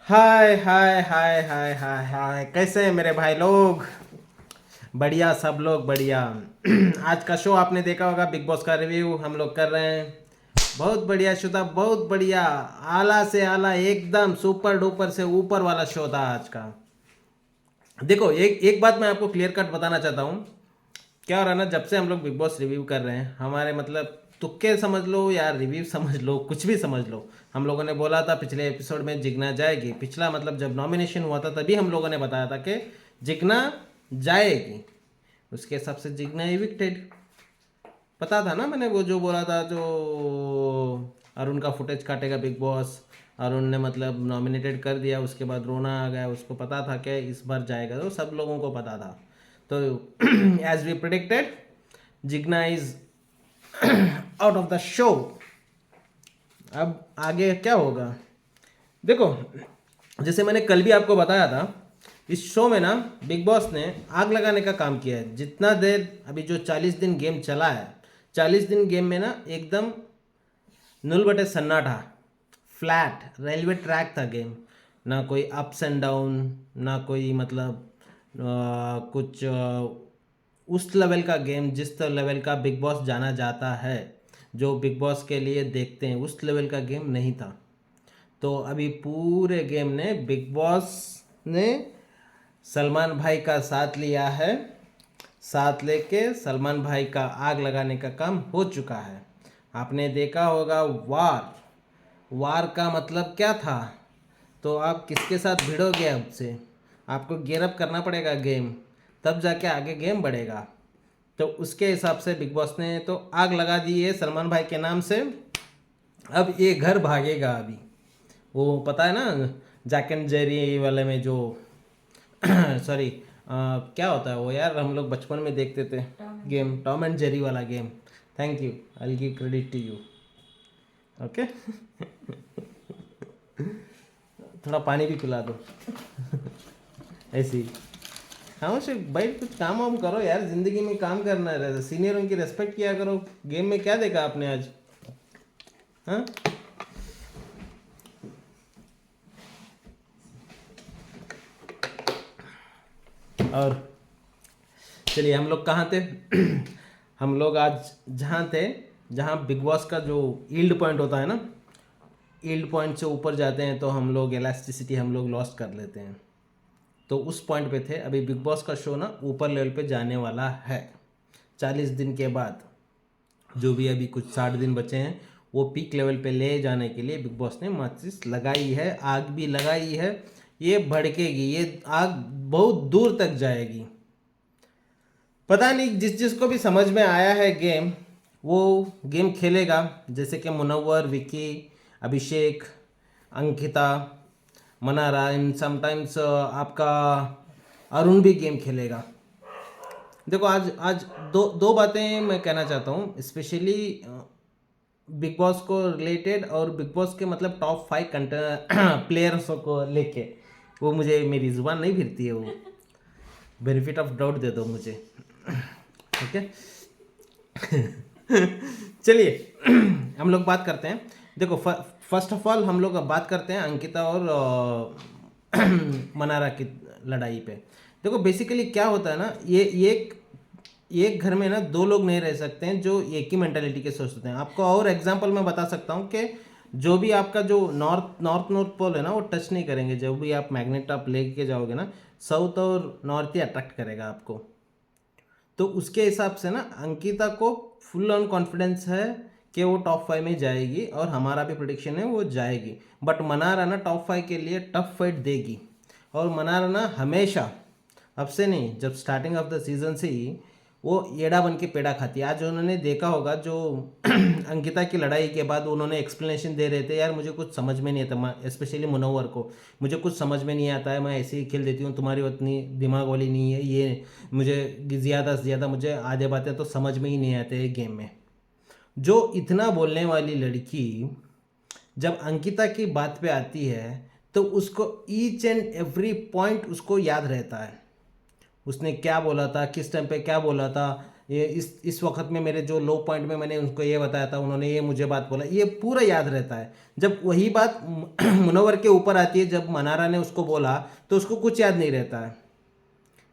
हाय हाय हाय हाय हाय हाय, कैसे हैं मेरे भाई लोग। बढ़िया, सब लोग बढ़िया। आज का शो आपने देखा होगा, बिग बॉस का रिव्यू हम लोग कर रहे हैं। बहुत बढ़िया शो था, बहुत बढ़िया। आला से आला, एकदम सुपर डुपर से ऊपर वाला शो था आज का। देखो, एक एक बात मैं आपको क्लियर कट बताना चाहता हूँ। क्या हो रहा है ना, जब से हम लोग बिग बॉस रिव्यू कर रहे हैं, हमारे मतलब तुक्के समझ लो या रिव्यू समझ लो, कुछ भी समझ लो। हम लोगों ने बोला था पिछले एपिसोड में जिगना जाएगी। पिछला मतलब जब नॉमिनेशन हुआ था तभी हम लोगों ने बताया था कि जिगना जाएगी। उसके हिसाब से जिगना इविक्टेड। पता था ना, मैंने वो जो बोला था, जो अरुण का फुटेज काटेगा बिग बॉस। अरुण ने मतलब नॉमिनेटेड कर दिया, उसके बाद रोना आ गया। उसको पता था कि इस बार जाएगा, तो सब लोगों को पता था। तो as we predicted, Jigna is out of the show. अब आगे क्या होगा देखो। जैसे मैंने कल भी आपको बताया था, इस शो में ना बिग बॉस ने आग लगाने का काम किया है। जितना देर अभी जो 40 दिन गेम चला है, 40 दिन गेम में ना एकदम नुल बटे सन्नाटा, फ्लैट रेलवे ट्रैक था गेम। ना कोई अप्स एंड डाउन, ना कोई मतलब कुछ उस लेवल का गेम जिस लेवल का बिग बॉस जाना जाता है, जो बिग बॉस के लिए देखते हैं, उस लेवल का गेम नहीं था। तो अभी पूरे गेम ने बिग बॉस ने सलमान भाई का साथ लिया है। साथ लेके सलमान भाई का आग लगाने का काम हो चुका है। आपने देखा होगा वार। वार का मतलब क्या था? तो आप किसके साथ भिड़ोगे? अब से आपको गियर अप करना पड़ेगा गेम, तब जाके आगे गेम बढ़ेगा। तो उसके हिसाब से बिग बॉस ने तो आग लगा दी है सलमान भाई के नाम से। अब ये घर भागेगा अभी। वो पता है ना, जैक एंड जेरी वाले में जो सॉरी, क्या होता है वो यार, हम लोग बचपन में देखते थे गेम, टॉम एंड जेरी वाला game. Thank you, I will give credit to you. Okay. थोड़ा पानी भी पिला दो। ऐसे ही। हाँ से भाई, कुछ काम वाम करो यार, जिंदगी में काम करना है, सीनियरों की रेस्पेक्ट किया करो। गेम में क्या देखा आपने आज? हाँ। और चलिए, हम लोग कहाँ थे? हम लोग आज जहाँ थे, जहाँ बिग बॉस का जो यील्ड पॉइंट होता है ना, यील्ड पॉइंट से ऊपर जाते हैं तो हम लोग इलास्टिसिटी हम लोग लॉस्ट कर लेते हैं। तो उस पॉइंट पे थे। अभी बिग बॉस का शो ना ऊपर लेवल पे जाने वाला है 40 दिन के बाद। जो भी अभी कुछ 60 दिन बचे हैं, वो पीक लेवल पे ले जाने के लिए बिग बॉस ने माचिस लगाई है, आग भी लगाई है। ये भड़केगी, ये आग बहुत दूर तक जाएगी। पता नहीं, जिस जिसको भी समझ में आया है गेम, वो गेम खेलेगा। जैसे कि मुनव्वर, विकी, अभिषेक, अंकिता, मनारा, इन समटाइम्स आपका अरुण भी गेम खेलेगा। देखो, आज आज दो दो बातें मैं कहना चाहता हूँ, स्पेशली बिग बॉस को रिलेटेड, और बिग बॉस के मतलब टॉप 5 प्लेयर्स को लेके। वो मुझे, मेरी जुबान नहीं फिरती है, वो बेनिफिट ऑफ डाउट दे दो मुझे। ओके। चलिए, हम लोग बात करते हैं। देखो, फर्स्ट ऑफ ऑल हम लोग अब बात करते हैं अंकिता और मनारा की लड़ाई पे। देखो, बेसिकली क्या होता है ना, ये एक घर में ना दो लोग नहीं रह सकते हैं जो एक ही मेंटालिटी के सोचते हैं। आपको और एग्जांपल मैं बता सकता हूँ कि जो भी आपका जो नॉर्थ नॉर्थ नॉर्थ पोल है ना, वो टच नहीं करेंगे। जब भी आप मैग्नेट आप लेके जाओगे ना, साउथ और नॉर्थ ही अट्रैक्ट करेगा आपको। तो उसके हिसाब से ना अंकिता को फुल ऑन कॉन्फिडेंस है कि वो टॉप 5 में जाएगी, और हमारा भी प्रिडिक्शन है वो जाएगी। बट मनारा ना टॉप 5 के लिए टफ फाइट देगी। और मनारा ना हमेशा, अब से नहीं, जब स्टार्टिंग ऑफ द सीजन से ही वो एड़ा बन के पेड़ा खाती है। आज उन्होंने देखा होगा, जो अंकिता की लड़ाई के बाद उन्होंने एक्सप्लेनेशन दे रहे थे, यार मुझे कुछ समझ में नहीं आता, स्पेशली मुनव्वर को, मुझे कुछ समझ में नहीं आता है, मैं ऐसे ही खेल देती हूँ, तुम्हारी उतनी दिमाग वाली नहीं है ये। मुझे ज़्यादा से ज़्यादा मुझे आधे बातें तो समझ में ही नहीं आते हैं गेम में। जो इतना बोलने वाली लड़की जब अंकिता की बात पे आती है, तो उसको ईच एंड एवरी पॉइंट उसको याद रहता है। उसने क्या बोला था, किस टाइम पे क्या बोला था, ये इस वक्त में मेरे जो लो पॉइंट में मैंने उनको ये बताया था, उन्होंने ये मुझे बात बोला, ये पूरा याद रहता है। जब वही बात मुनव्वर के ऊपर आती है, जब मनारा ने उसको बोला तो उसको कुछ याद नहीं रहता है।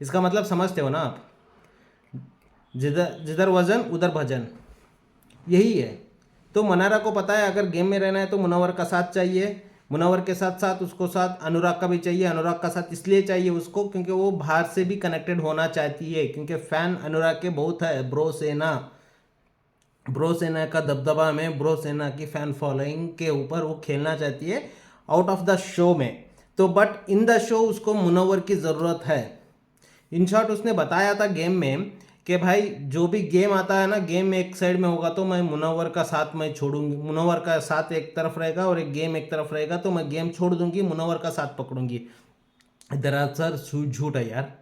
इसका मतलब समझते हो ना आप, जिधर जिधर वजन उधर भजन, यही है। तो मनारा को पता है अगर गेम में रहना है तो मुनव्वर का साथ चाहिए, मुनव्वर के साथ साथ उसको साथ अनुराग का भी चाहिए। अनुराग का साथ इसलिए चाहिए उसको क्योंकि वो बाहर से भी कनेक्टेड होना चाहती है, क्योंकि फैन अनुराग के बहुत है। ब्रो सेना का दबदबा में, ब्रो सेना की फैन फॉलोइंग के ऊपर वो खेलना चाहती है आउट ऑफ द शो में। तो बट इन द शो उसको मुनव्वर की ज़रूरत है। इन शॉर्ट उसने बताया था गेम में कि भाई जो भी गेम आता है ना, गेम में एक साइड में होगा तो मैं मुनव्वर का साथ मैं छोड़ूंगी, मुनव्वर का साथ एक तरफ रहेगा और एक गेम एक तरफ रहेगा, तो मैं गेम छोड़ दूंगी, मुनव्वर का साथ पकड़ूंगी। दरअसल झूठ है यार।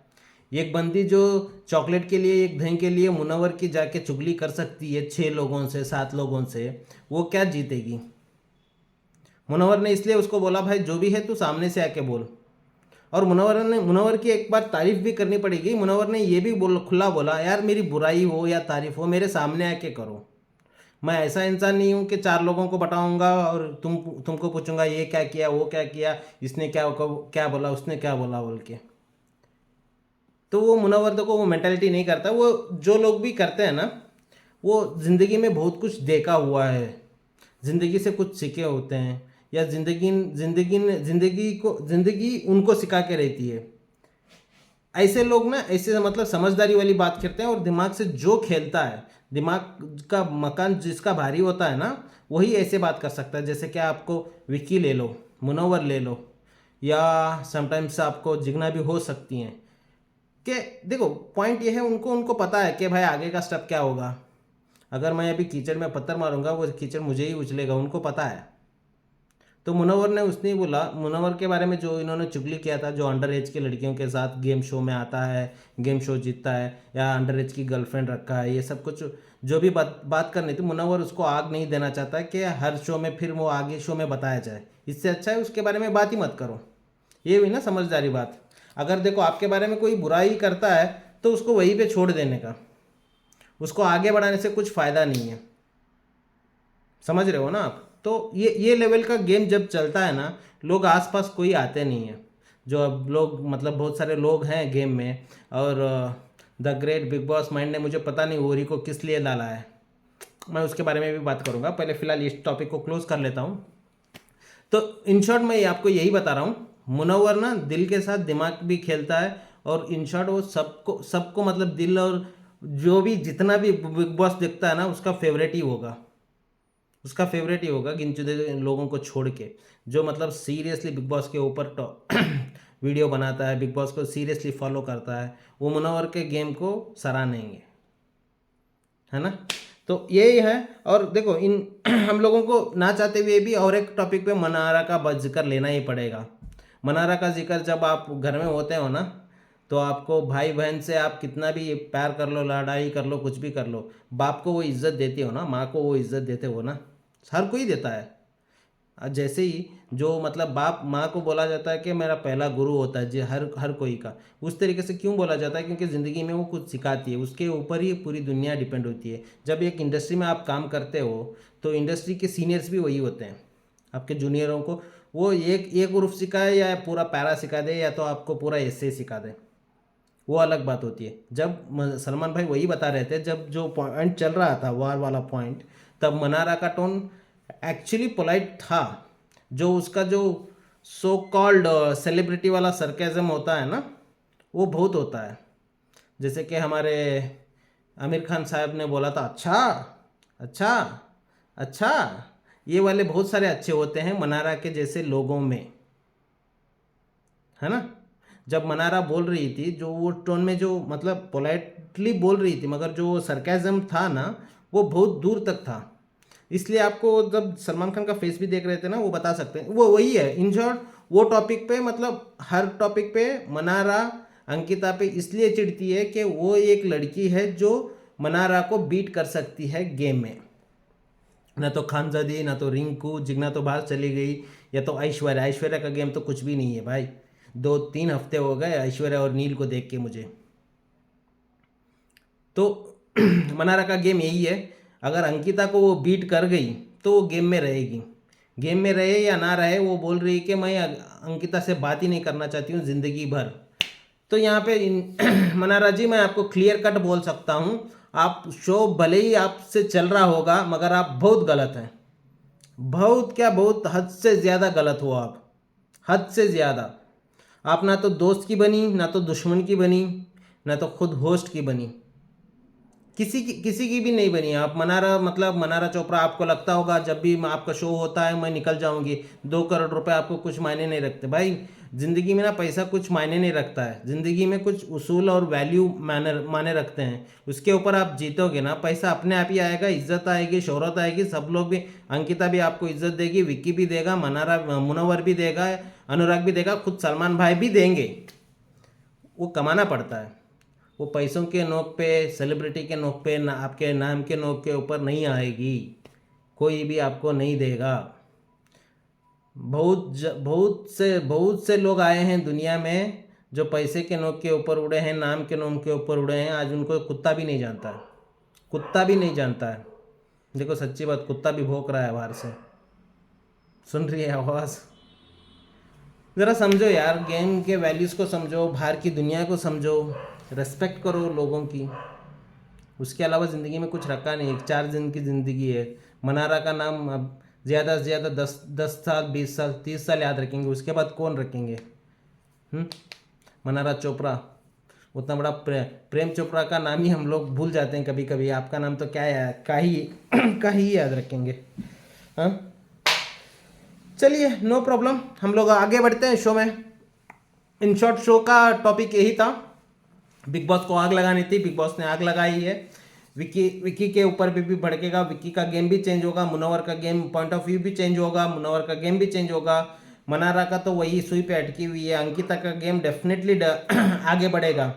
एक बंदी जो चॉकलेट के लिए, एक दही के लिए मुनव्वर की जाके चुगली कर सकती है 6 लोगों से, 7 लोगों से, वो क्या जीतेगी? मुनव्वर ने इसलिए उसको बोला भाई जो भी है तू सामने से आके बोल। और मुनव्वर की एक बार तारीफ भी करनी पड़ेगी। मुनव्वर ने ये भी खुला बोला, यार मेरी बुराई हो या तारीफ हो मेरे सामने आके करो। मैं ऐसा इंसान नहीं हूँ कि 4 लोगों को बताऊंगा और तुमको पूछूंगा ये क्या किया, वो क्या किया, इसने क्या बोला, उसने क्या बोला बोल के। तो वो मुनव्वर को वो मेंटालिटी नहीं करता। वो जो लोग भी करते हैं ना, वो ज़िंदगी में बहुत कुछ देखा हुआ है, ज़िंदगी से कुछ सीखे होते हैं, या ज़िंदगी उनको सिखा के रहती है। ऐसे लोग ना ऐसे मतलब समझदारी वाली बात करते हैं और दिमाग से जो खेलता है, दिमाग का मकान जिसका भारी होता है ना, वही ऐसे बात कर सकता है। जैसे कि आपको विक्की ले लो, मुनव्वर ले लो, या समटाइम्स आपको जिगना भी हो सकती हैं। कि देखो पॉइंट ये है, उनको उनको पता है कि भाई आगे का स्टेप क्या होगा। अगर मैं अभी कीचड़ में पत्थर मारूंगा वो कीचड़ मुझे ही उछलेगा, उनको पता है। तो मुनव्वर ने उसने बोला, मुनव्वर के बारे में जो इन्होंने चुगली किया था, जो अंडर एज के लड़कियों के साथ गेम शो में आता है, गेम शो जीतता है, या अंडर एज की गर्लफ्रेंड रखा है, ये सब कुछ जो भी बात करनी थी, मुनव्वर उसको आग नहीं देना चाहता कि हर शो में फिर वो आगे शो में बताया जाए। इससे अच्छा है उसके बारे में बात ही मत करो। ये हुई ना समझदारी बात। अगर देखो आपके बारे में कोई बुराई करता है तो उसको वहीं पे छोड़ देने का, उसको आगे बढ़ाने से कुछ फ़ायदा नहीं है। समझ रहे हो ना आप? तो ये लेवल का गेम जब चलता है ना, लोग आसपास कोई आते नहीं है। जो अब लोग मतलब बहुत सारे लोग हैं गेम में, और the great big boss mind ने मुझे पता नहीं ओरी को किस लिए डाला है, मैं उसके बारे में भी बात करूंगा। पहले फिलहाल इस टॉपिक को क्लोज कर लेता हूँ। तो इन शॉर्ट मैं आपको यही बता रहा हूँ, मुनव्वर ना दिल के साथ दिमाग भी खेलता है, और इन शॉर्ट वो सबको मतलब दिल, और जो भी जितना भी बिग बॉस देखता है ना उसका फेवरेट ही होगा, उसका फेवरेट ही होगा गिनचुने लोगों को छोड़ के। जो मतलब सीरियसली बिग बॉस के ऊपर वीडियो बनाता है, बिग बॉस को सीरियसली फॉलो करता है, वो मुनव्वर के गेम को सराहेंगे, है ना? तो यही है। और देखो इन हम लोगों को ना चाहते हुए भी और एक टॉपिक पे मनारा का जिक्र लेना ही पड़ेगा। मनारा का जिक्र जब आप घर में होते हो ना, तो आपको भाई बहन से आप कितना भी प्यार कर लो, लड़ाई कर लो, कुछ भी कर लो, बाप को वो इज्जत देती हो ना, माँ को वो इज्जत देते हो ना, हर कोई देता है। जैसे ही जो मतलब बाप माँ को बोला जाता है कि मेरा पहला गुरु होता है जी, हर हर कोई का, उस तरीके से क्यों बोला जाता है? क्योंकि ज़िंदगी में वो कुछ सिखाती है, उसके ऊपर ही पूरी दुनिया डिपेंड होती है। जब एक इंडस्ट्री में आप काम करते हो तो इंडस्ट्री के सीनियर्स भी वही होते हैं, आपके जूनियरों को वो एक उर्फ सिखाए या पूरा पैरा सिखा दे, या तो आपको पूरा ऐसे सिखा दे, वो अलग बात होती है। जब सलमान भाई वही बता रहे थे, जब जो पॉइंट चल रहा था वार वाला पॉइंट, तब मनारा का टोन एक्चुअली पोलाइट था। जो उसका जो सो कॉल्ड सेलिब्रिटी वाला सरकेज़म होता है ना, वो बहुत होता है। जैसे कि हमारे आमिर खान साहब ने बोला था, अच्छा अच्छा अच्छा, ये वाले बहुत सारे अच्छे होते हैं मनारा के जैसे लोगों में, है ना? जब मनारा बोल रही थी, जो वो टोन में जो मतलब पोलाइटली बोल रही थी, मगर जो सरकाज़म था ना वो बहुत दूर तक था। इसलिए आपको जब सलमान खान का फेस भी देख रहे थे ना, वो बता सकते हैं वो वही है। इन शॉर्ट वो टॉपिक पे मतलब हर टॉपिक पे मनारा अंकिता पे इसलिए चिढ़ती है कि वो एक लड़की है जो मनारा को बीट कर सकती है गेम में। ना तो खानजादी, ना तो रिंकू, जिगना तो बाहर चली गई, या तो ऐश्वर्या का गेम तो कुछ भी नहीं है भाई। 2-3 हफ्ते हो गए ऐश्वर्या और नील को देख के मुझे। तो मनारा का गेम यही है, अगर अंकिता को वो बीट कर गई तो वो गेम में रहेगी। गेम में रहे या ना रहे, वो बोल रही है कि मैं अंकिता से बात ही नहीं करना चाहती हूँ ज़िंदगी भर। तो यहाँ पे मनारा जी, मैं आपको क्लियर कट बोल सकता हूँ, आप शो भले ही आपसे चल रहा होगा मगर आप बहुत गलत हैं। बहुत क्या, बहुत हद से ज़्यादा गलत हो आप, हद से ज़्यादा। आप ना तो दोस्त की बनी, ना तो दुश्मन की बनी, ना तो खुद होस्ट की बनी, किसी की भी नहीं बनी आप। मनारा मतलब मनारा चोपड़ा, आपको लगता होगा जब भी आपका शो होता है मैं निकल जाऊंगी, 2 करोड़ रुपए आपको कुछ मायने नहीं रखते। भाई ज़िंदगी में ना पैसा कुछ मायने नहीं रखता है, ज़िंदगी में कुछ उसूल और वैल्यू माने रखते हैं। उसके ऊपर आप जीतोगे ना, पैसा अपने आप ही आएगा, इज्जत आएगी, शोहरत आएगी, सब लोग भी, अंकिता भी आपको इज्जत देगी, विक्की भी देगा, मनारा मुनव्वर भी देगा, अनुराग भी देगा, खुद सलमान भाई भी देंगे। वो कमाना पड़ता है, वो पैसों के नोक पे, सेलिब्रिटी के नोक पे, ना आपके नाम के नोक के ऊपर नहीं आएगी, कोई भी आपको नहीं देगा। बहुत से लोग आए हैं दुनिया में जो पैसे के नोक के ऊपर उड़े हैं, नाम के नोक के ऊपर उड़े हैं, आज उनको कुत्ता भी नहीं जानता है, कुत्ता भी नहीं जानता है। देखो सच्ची बात, कुत्ता भी भौंक रहा है बाहर से, सुन रही है आवाज़। ज़रा समझो यार, गेम के वैल्यूज़ को समझो, बाहर की दुनिया को समझो, रेस्पेक्ट करो लोगों की। उसके अलावा ज़िंदगी में कुछ रखा नहीं, 4 दिन की ज़िंदगी है। मनारा का नाम अब ज़्यादा से ज़्यादा 10 साल, 20 साल, 30 साल याद रखेंगे, उसके बाद कौन रखेंगे? मनारा चोपड़ा, उतना बड़ा प्रेम चोपड़ा का नाम ही हम लोग भूल जाते हैं कभी कभी। आपका नाम तो क्या है, का ही याद रखेंगे। हाँ, चलिए नो प्रॉब्लम, हम लोग आगे बढ़ते हैं शो में। इन शॉर्ट शो का टॉपिक यही था, बिग बॉस को आग लगानी थी, बिग बॉस ने आग लगाई है। विक्की के ऊपर भी भड़केगा, विक्की का गेम भी चेंज होगा, मुनव्वर का गेम पॉइंट ऑफ व्यू भी चेंज होगा, मुनव्वर का गेम भी चेंज होगा। मनारा का तो वही सुई पे अटकी हुई है, अंकिता का गेम डेफिनेटली आगे बढ़ेगा।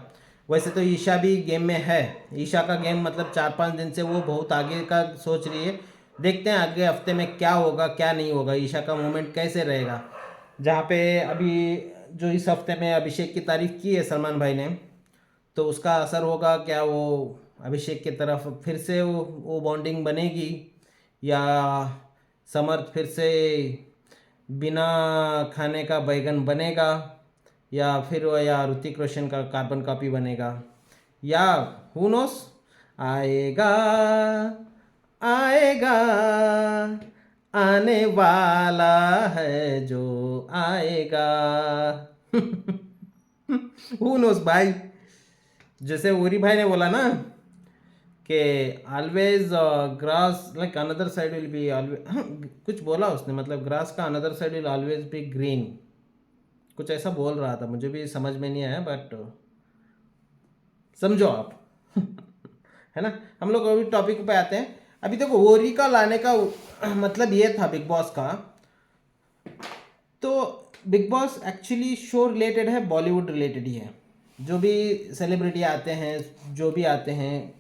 वैसे तो ईशा भी गेम में है, ईशा का गेम मतलब 4-5 दिन से वो बहुत आगे का सोच रही है। देखते हैं अगले हफ्ते में क्या होगा क्या नहीं होगा, ईशा का मूवमेंट कैसे रहेगा। जहाँ पे अभी जो इस हफ्ते में अभिषेक की तारीफ की है सलमान भाई ने, तो उसका असर होगा क्या, वो अभिषेक की तरफ फिर से वो बॉन्डिंग बनेगी, या समर्थ फिर से बिना खाने का बैगन बनेगा, या फिर या ऋतिक रोशन का कार्बन कॉपी बनेगा, या हु नोस, आएगा आएगा आने वाला है जो आएगा। हु नोस भाई, जैसे ओरी भाई ने बोला ना कि always grass like another side will be always, हाँ कुछ बोला उसने, मतलब ग्रास का another side will always be green, कुछ ऐसा बोल रहा था, मुझे भी समझ में नहीं आया, बट समझो आप। है ना। हम लोग अभी टॉपिक पे आते हैं। अभी देखो ओरी का लाने का मतलब ये था बिग बॉस का, तो big boss actually show related है, बॉलीवुड रिलेटेड ही है। जो भी सेलिब्रिटी आते हैं, जो भी आते हैं,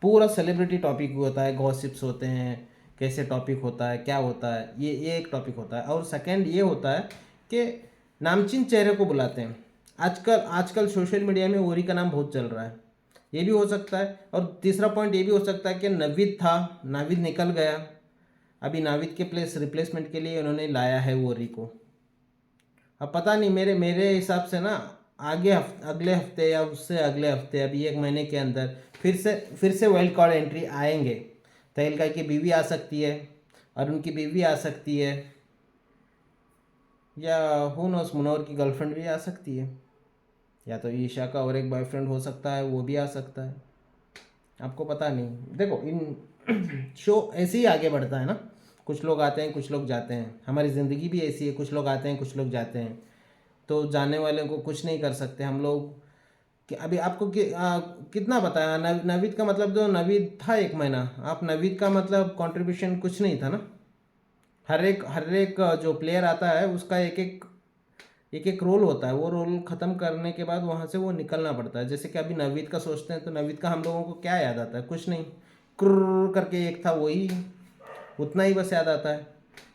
पूरा सेलिब्रिटी टॉपिक होता है, गॉसिप्स होते हैं, कैसे टॉपिक होता है, क्या होता है, ये एक टॉपिक होता है। और सेकंड ये होता है कि नामचीन चेहरे को बुलाते हैं। आजकल सोशल मीडिया में ओरी का नाम बहुत चल रहा है, ये भी हो सकता है। और तीसरा पॉइंट ये भी हो सकता है कि नाविद था, नाविद निकल गया, अभी नाविद के रिप्लेसमेंट के लिए उन्होंने लाया है ओरी को। अब पता नहीं, मेरे हिसाब से ना अगले हफ्ते या उससे अगले हफ्ते, अभी 1 महीने के अंदर फिर से वाइल्ड कार्ड एंट्री आएंगे। तहलका की बीवी आ सकती है, अरुण की बीवी आ सकती है, या हु नोस मुनव्वर की गर्लफ्रेंड भी आ सकती है, या तो ईशा का और एक बॉयफ्रेंड हो सकता है, वो भी आ सकता है, आपको पता नहीं। देखो इन शो ऐसे ही आगे बढ़ता है ना, कुछ लोग आते हैं कुछ लोग जाते हैं, हमारी ज़िंदगी भी ऐसी है, कुछ लोग आते हैं कुछ लोग जाते हैं, तो जाने वाले को कुछ नहीं कर सकते हम लोग। कि अभी आपको कितना बताया, नवीद का मतलब, जो नवीद था 1 महीना, आप नवीद का मतलब कंट्रीब्यूशन कुछ नहीं था ना। हर एक जो प्लेयर आता है उसका एक रोल होता है, वो रोल ख़त्म करने के बाद वहाँ से वो निकलना पड़ता है। जैसे कि अभी नवीद का सोचते हैं तो नवीद का हम लोगों को क्या याद आता है, कुछ नहीं, क्रुर करके एक था, वही उतना ही बस याद आता है।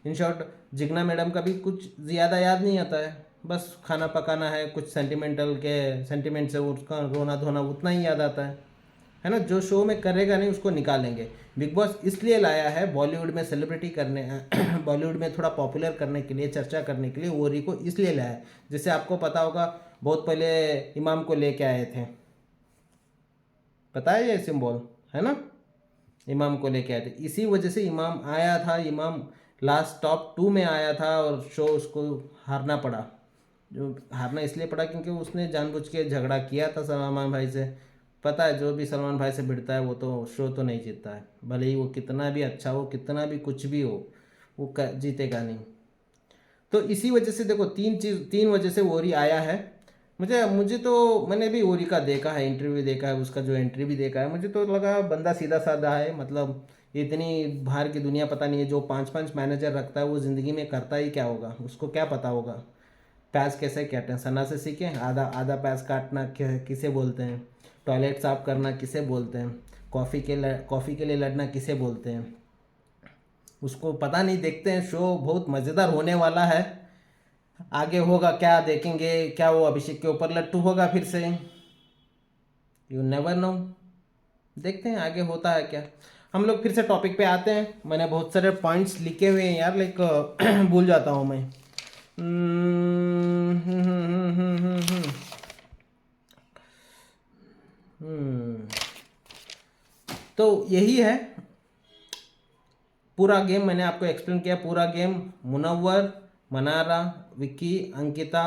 इन शॉर्ट जिग्ना मैडम का भी कुछ ज़्यादा याद नहीं आता है, बस खाना पकाना है, कुछ सेंटिमेंट से उसका रोना धोना, उतना ही याद आता है है ना, जो शो में करेगा नहीं उसको निकालेंगे। बिग बॉस इसलिए लाया है बॉलीवुड में सेलिब्रिटी करने बॉलीवुड में थोड़ा पॉपुलर करने के लिए, चर्चा करने के लिए ओरी को इसलिए लाया है। जैसे आपको पता होगा बहुत पहले इमाम को लेके आए थे, पता है ये सिंबल, है ना, इमाम को लेके आए थे, इसी वजह से इमाम आया था। इमाम लास्ट टॉप 2 में आया था और शो उसको हारना पड़ा। जो हारना इसलिए पड़ा क्योंकि उसने जानबूझ के झगड़ा किया था सलमान भाई से। पता है जो भी सलमान भाई से भिड़ता है वो तो शो तो नहीं जीतता है, भले ही वो कितना भी अच्छा हो, कितना भी कुछ भी हो, वो जीतेगा नहीं। तो इसी वजह से देखो 3 वजह से ओरी आया है। मुझे मुझे तो मैंने भी ओरी का देखा है, इंटरव्यू देखा है, उसका जो एंट्री भी देखा है, मुझे तो लगा बंदा सीधा साधा है। मतलब इतनी बाहर की दुनिया पता नहीं है, जो 5-5 मैनेजर रखता है वो ज़िंदगी में करता ही क्या होगा, उसको क्या पता होगा पैस कैसे काटते हैं। सना से सीखे, आधा आधा पैस काटना किसे बोलते हैं, टॉयलेट साफ करना किसे बोलते हैं, कॉफ़ी के लिए लड़ना किसे बोलते हैं, उसको पता नहीं। देखते हैं, शो बहुत मज़ेदार होने वाला है। आगे होगा क्या देखेंगे, क्या वो अभिषेक के ऊपर लट्टू होगा फिर से, यू नेवर नो। देखते हैं आगे होता है क्या। हम लोग फिर से टॉपिक पे आते हैं। मैंने बहुत सारे पॉइंट्स लिखे हुए हैं यार, लाइक भूल जाता हूँ मैं। तो यही है पूरा गेम, मैंने आपको एक्सप्लेन किया पूरा गेम। मुनव्वर, मनारा, विक्की, अंकिता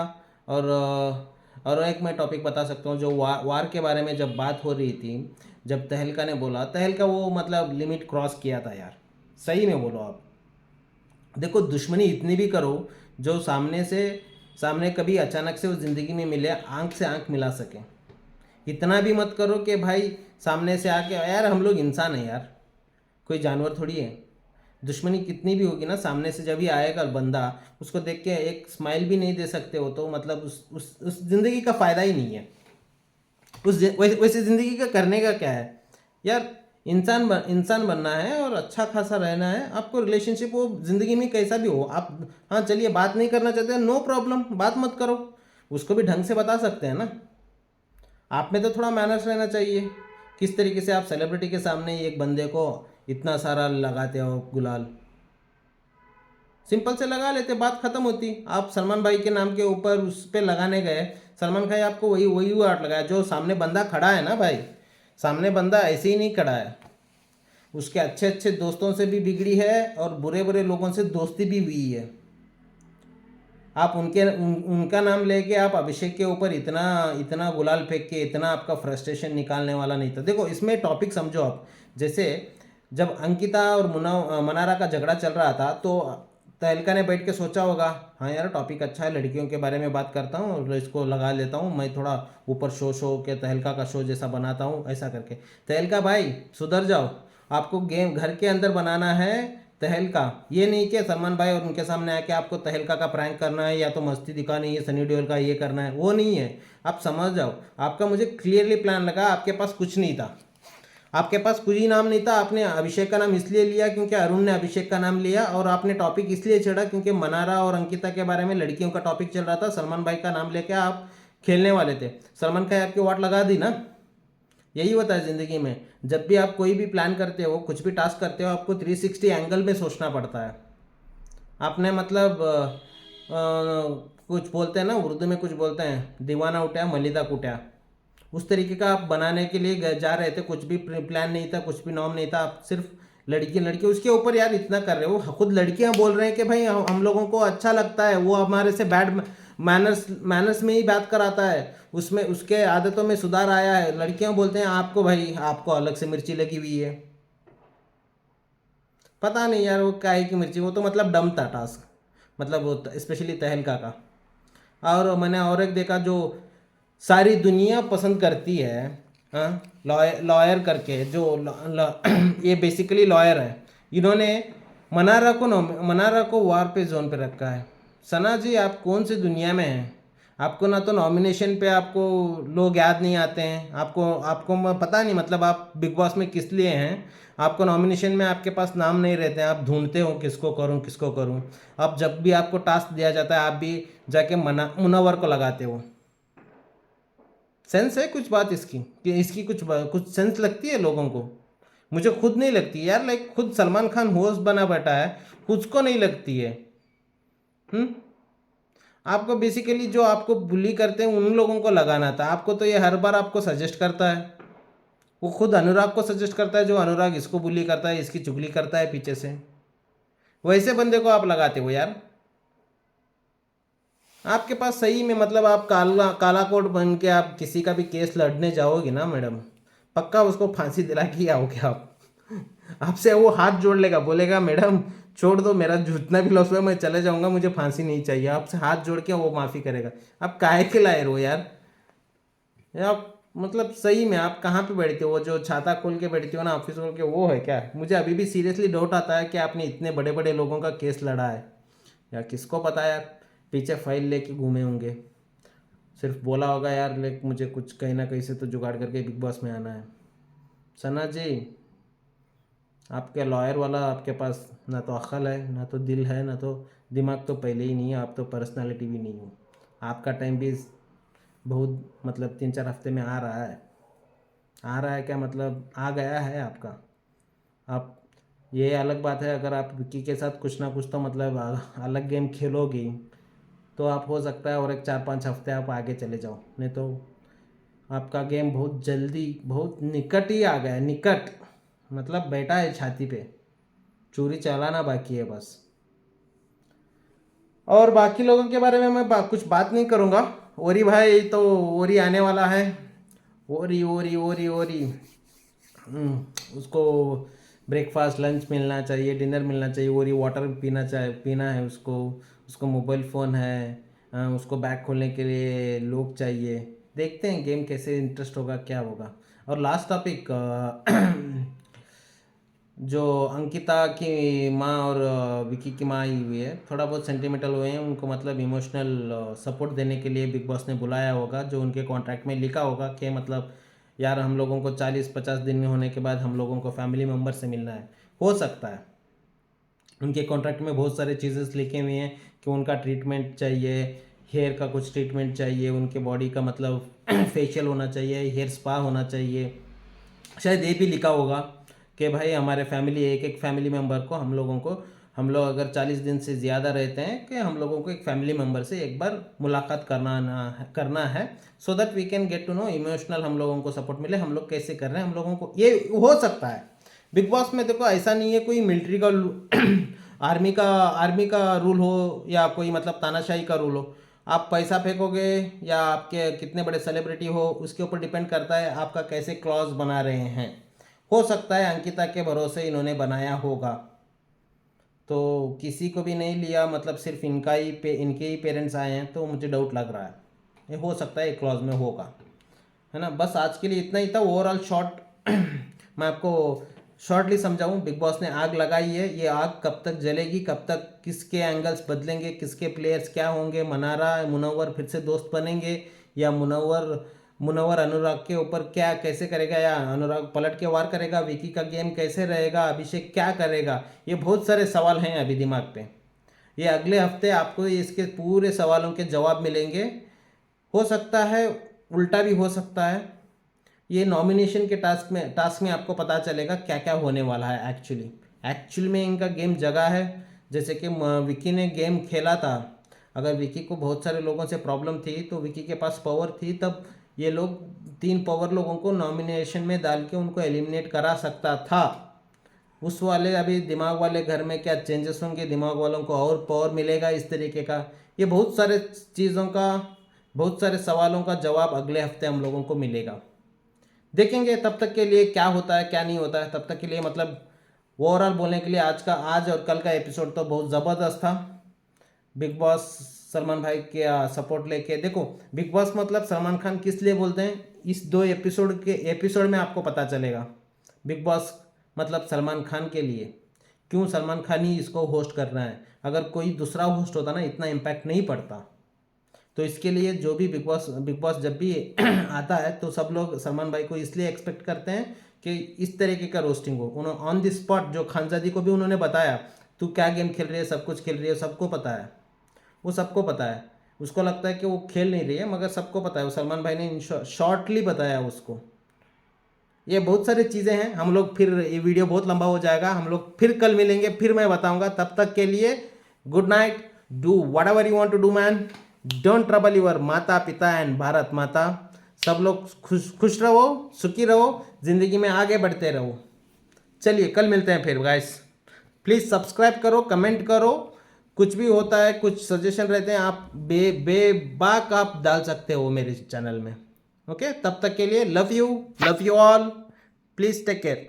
और एक मैं टॉपिक बता सकता हूँ जो वार के बारे में जब बात हो रही थी, जब तहलका ने बोला, तहलका वो मतलब लिमिट क्रॉस किया था यार, सही में बोलो आप। देखो दुश्मनी इतनी भी करो जो सामने कभी अचानक से उस ज़िंदगी में मिले, आंख से आंख मिला सके। इतना भी मत करो कि भाई सामने से आके, यार हम लोग इंसान हैं यार, कोई जानवर थोड़ी है। दुश्मनी कितनी भी होगी ना, सामने से जब ही आएगा बंदा, उसको देख के एक स्माइल भी नहीं दे सकते हो तो मतलब उस ज़िंदगी का फ़ायदा ही नहीं है। वैसे ज़िंदगी का करने का क्या है यार। इंसान बनना है और अच्छा खासा रहना है आपको। रिलेशनशिप वो ज़िंदगी में कैसा भी हो आप, हाँ चलिए बात नहीं करना चाहते नो प्रॉब्लम, बात मत करो, उसको भी ढंग से बता सकते हैं ना। आप में तो थोड़ा मैनर्स रहना चाहिए। किस तरीके से आप सेलिब्रिटी के सामने एक बंदे को इतना सारा लगाते हो गुलाल, सिंपल से लगा लेते, बात खत्म होती। आप सलमान भाई के नाम के ऊपर उस पर लगाने गए, सलमान भाई आपको वही वही वाट लगाया। जो सामने बंदा खड़ा है ना भाई, सामने बंदा ऐसे ही नहीं खड़ा है, उसके अच्छे अच्छे दोस्तों से भी बिगड़ी है और बुरे बुरे लोगों से दोस्ती भी हुई है। आप उनका नाम लेके आप अभिषेक के ऊपर इतना इतना गुलाल फेंक के, इतना आपका फ्रस्ट्रेशन निकालने वाला नहीं था। देखो इसमें टॉपिक समझो आप, जैसे जब अंकिता और मनारा का झगड़ा चल रहा था तो तहलका ने बैठ के सोचा होगा, हाँ यार टॉपिक अच्छा है, लड़कियों के बारे में बात करता हूँ और इसको लगा लेता हूँ, मैं थोड़ा ऊपर शो के तहलका का शो जैसा बनाता हूँ, ऐसा करके। तहलका भाई सुधर जाओ, आपको गेम घर के अंदर बनाना है तहलका, ये नहीं कि सलमान भाई और उनके सामने आके आपको तहलका का प्रैंक करना है या तो मस्ती दिखानी है, सनी देओल का ये करना है, वो नहीं है। आप समझ जाओ, आपका मुझे क्लियरली प्लान लगा, आपके पास कुछ नहीं था, आपके पास कुछ ही नाम नहीं था। आपने अभिषेक का नाम इसलिए लिया क्योंकि अरुण ने अभिषेक का नाम लिया, और आपने टॉपिक इसलिए छेड़ा क्योंकि मनारा और अंकिता के बारे में लड़कियों का टॉपिक चल रहा था। सलमान भाई का नाम लेके आप खेलने वाले थे, सलमान भाई आपकी वाट लगा दी ना। यही होता है ज़िंदगी में, जब भी आप कोई भी प्लान करते हो, कुछ भी टास्क करते हो, आपको 360 एंगल में सोचना पड़ता है। आपने मतलब कुछ बोलते हैं ना उर्दू में, कुछ बोलते हैं दीवाना उठा मलिदा कुटा, उस तरीके का आप बनाने के लिए जा रहे थे। कुछ भी प्लान नहीं था, कुछ भी नॉर्म नहीं था, आप सिर्फ लड़की उसके ऊपर यार इतना कर रहे हो। खुद लड़कियां बोल रहे हैं कि भाई हम लोगों को अच्छा लगता है, वो हमारे से बैड मैनर्स में ही बात कराता है, उसमें उसके आदतों में सुधार आया है। लड़कियां बोलते हैं आपको, भाई आपको अलग से मिर्ची लगी हुई है। पता नहीं यार वो काहे की मिर्ची, वो तो मतलब डम था टास्क, मतलब वो स्पेशली तहलका का। और मैंने और एक देखा जो सारी दुनिया पसंद करती है, हाँ, लॉयर करके जो ये बेसिकली लॉयर है। इन्होंने मनारा को वार पे जोन पे रखा है। सना जी आप कौन सी दुनिया में हैं? आपको ना तो नॉमिनेशन पे आपको लोग याद नहीं आते हैं, आपको पता नहीं मतलब आप बिग बॉस में किस लिए हैं। आपको नॉमिनेशन में आपके पास नाम नहीं रहते हैं, आप ढूंढते हो किसको करूं। अब जब भी आपको टास्क दिया जाता है आप भी जाके मुनव्वर को लगाते हो। सेंस है कुछ बात इसकी, कि इसकी कुछ सेंस लगती है लोगों को? मुझे खुद नहीं लगती यार। लाइक खुद सलमान खान होस्ट बना बैठा है, उसको नहीं लगती है। हम्म। आपको बेसिकली जो आपको बुली करते हैं उन लोगों को लगाना था। आपको तो ये हर बार आपको सजेस्ट करता है। वो खुद अनुराग को सजेस्ट करता है, जो अनुराग इसको बुली करता है, इसकी चुगली करता है पीछे से। वैसे बंदे को आप लगाते हो यार। आपके पास सही में मतलब आप काला काला कोट बन के आप किसी का भी केस लड़ने जाओगे ना मैडम, पक्का उसको फांसी दिला के ही आओगे आप। आपसे वो हाथ जोड़ लेगा, बोलेगा मैडम छोड़ दो, मेरा जितना भी लॉस हुआ मैं चले जाऊंगा, मुझे फांसी नहीं चाहिए। आपसे हाथ जोड़ के वो माफ़ी करेगा। आप काहे के लाए हो यार? आप मतलब सही में आप कहाँ पे बैठते हो? वो जो छाता खोल के बैठते हो ना, ऑफिस खोल के, वो है क्या? मुझे अभी भी सीरियसली डाउट आता है कि आपने इतने बड़े बड़े लोगों का केस लड़ा है, या किसको पता यार, पीछे फाइल लेके घूमे होंगे। सिर्फ बोला होगा यार, लेक मुझे कुछ कहीं ना कहीं से तो जुगाड़ करके बिग बॉस में आना है। सना जी, आपके लॉयर वाला आपके पास ना तो अक्ल है, ना तो दिल है, ना तो दिमाग, तो पहले ही नहीं है। आप तो पर्सनालिटी भी नहीं हो। आपका टाइम भी बहुत मतलब 3-4 हफ्ते में आ रहा है। आ रहा है क्या मतलब आ गया है आपका। आप, ये अलग बात है अगर आप विक्की के साथ कुछ ना कुछ तो मतलब अलग गेम खेलोगी, तो आप हो सकता है और एक 4-5 हफ्ते आप आगे चले जाओ। नहीं तो आपका गेम बहुत जल्दी, बहुत निकट ही आ गया है। निकट मतलब बैठा है छाती पे, चूरी चलाना बाकी है बस। और बाकी लोगों के बारे में मैं कुछ बात नहीं करूँगा। ओरी भाई तो ओरी आने वाला है। ओरी ओरी ओरी ओरी। उसको ब्रेकफास्ट लंच मिलना चाहिए, डिनर मिलना चाहिए। ओरी वाटर पीना है उसको। उसको मोबाइल फ़ोन है। उसको बैग खोलने के लिए लोग चाहिए। देखते हैं गेम कैसे इंटरेस्ट होगा, क्या होगा। और लास्ट टॉपिक, जो अंकिता की माँ और विकी की माँ आई हुई है, थोड़ा बहुत सेंटिमेंटल हुए हैं। उनको मतलब इमोशनल सपोर्ट देने के लिए बिग बॉस ने बुलाया होगा, जो उनके कॉन्ट्रैक्ट में लिखा होगा कि मतलब यार हम लोगों को 40-50 दिन में होने के बाद हम लोगों को फैमिली मेम्बर से मिलना है। हो सकता है उनके कॉन्ट्रैक्ट में बहुत सारे चीज़ेस लिखे हुए हैं कि उनका ट्रीटमेंट चाहिए, हेयर का कुछ ट्रीटमेंट चाहिए, उनके बॉडी का मतलब फेशियल होना चाहिए, हेयर स्पा होना चाहिए। शायद ये भी लिखा होगा कि भाई हमारे फैमिली, एक एक फैमिली मेम्बर को, हम लोग अगर 40 दिन से ज़्यादा रहते हैं, कि हम लोगों को एक फैमिली मेम्बर से एक बार मुलाकात करना है, so that we can get to know emotional, हम लोगों को सपोर्ट मिले, हम लोग कैसे कर रहे हैं हम लोगों को। ये हो सकता है बिग बॉस में। देखो ऐसा नहीं है कोई मिलिट्री का आर्मी का रूल हो, या कोई मतलब तानाशाही का रूल हो। आप पैसा फेंकोगे या आपके कितने बड़े सेलिब्रिटी हो, उसके ऊपर डिपेंड करता है आपका कैसे क्लॉज बना रहे हैं। हो सकता है अंकिता के भरोसे इन्होंने बनाया होगा, तो किसी को भी नहीं लिया, मतलब सिर्फ इनके ही पेरेंट्स आए हैं, तो मुझे डाउट लग रहा है। ये हो सकता है एक क्लॉज में होगा, है ना। बस आज के लिए इतना ही था ओवरऑल शॉर्ट। मैं आपको शॉर्टली समझाऊं, बिग बॉस ने आग लगाई है। ये आग कब तक जलेगी, कब तक, किसके एंगल्स बदलेंगे, किसके प्लेयर्स क्या होंगे, मनारा मुनव्वर फिर से दोस्त बनेंगे, या मुनव्वर मुनव्वर अनुराग के ऊपर क्या कैसे करेगा, या अनुराग पलट के वार करेगा, विकी का गेम कैसे रहेगा, अभिषेक क्या करेगा, ये बहुत सारे सवाल हैं अभी दिमाग पे। ये अगले हफ्ते आपको इसके पूरे सवालों के जवाब मिलेंगे। हो सकता है उल्टा भी हो सकता है। ये नॉमिनेशन के टास्क में आपको पता चलेगा क्या क्या होने वाला है। एक्चुअली में इनका गेम जगह है। जैसे कि विकी ने गेम खेला था, अगर विकी को बहुत सारे लोगों से प्रॉब्लम थी, तो विकी के पास पावर थी, तब ये लोग 3 पावर लोगों को नॉमिनेशन में डाल के उनको एलिमिनेट करा सकता था। उस वाले अभी दिमाग वाले घर में क्या चेंजेस होंगे, दिमाग वालों को और पावर मिलेगा इस तरीके का। ये बहुत सारे चीज़ों का, बहुत सारे सवालों का जवाब अगले हफ्ते हम लोगों को मिलेगा। देखेंगे तब तक के लिए क्या होता है क्या नहीं होता है। तब तक के लिए मतलब ओवरऑल बोलने के लिए आज और कल का एपिसोड तो बहुत ज़बरदस्त था। बिग बॉस सलमान भाई के सपोर्ट लेके, देखो बिग बॉस मतलब सलमान खान किस लिए बोलते हैं, इस 2 एपिसोड में आपको पता चलेगा। बिग बॉस मतलब सलमान खान के लिए, क्यों सलमान खान ही इसको होस्ट कर रहा है। अगर कोई दूसरा होस्ट होता ना, इतना इम्पैक्ट नहीं पड़ता। तो इसके लिए जो भी बिग बॉस जब भी आता है, तो सब लोग सलमान भाई को इसलिए एक्सपेक्ट करते हैं कि इस तरीके का रोस्टिंग हो। उन्होंने ऑन द स्पॉट, जो खानजादी को भी उन्होंने बताया, तू क्या गेम खेल रही है, सब कुछ खेल रही है, सबको पता है, वो सबको पता है। उसको लगता है कि वो खेल नहीं रही है, मगर सबको पता है, वो सलमान भाई ने शॉर्टली बताया उसको। ये बहुत सारी चीज़ें हैं, हम लोग फिर, ये वीडियो बहुत लंबा हो जाएगा, हम लोग फिर कल मिलेंगे, फिर मैं बताऊंगा। तब तक के लिए good night, do whatever you want to do man, don't trouble your माता पिता एंड भारत माता। सब लोग खुश खुश रहो, सुखी रहो, जिंदगी में आगे बढ़ते रहो। चलिए कल मिलते हैं फिर गाइस। प्लीज़ सब्सक्राइब करो, कमेंट करो, कुछ भी होता है, कुछ सजेशन रहते हैं, आप बेबाक आप डाल सकते हो मेरे चैनल में। ओके, तब तक के लिए love you all, please take care.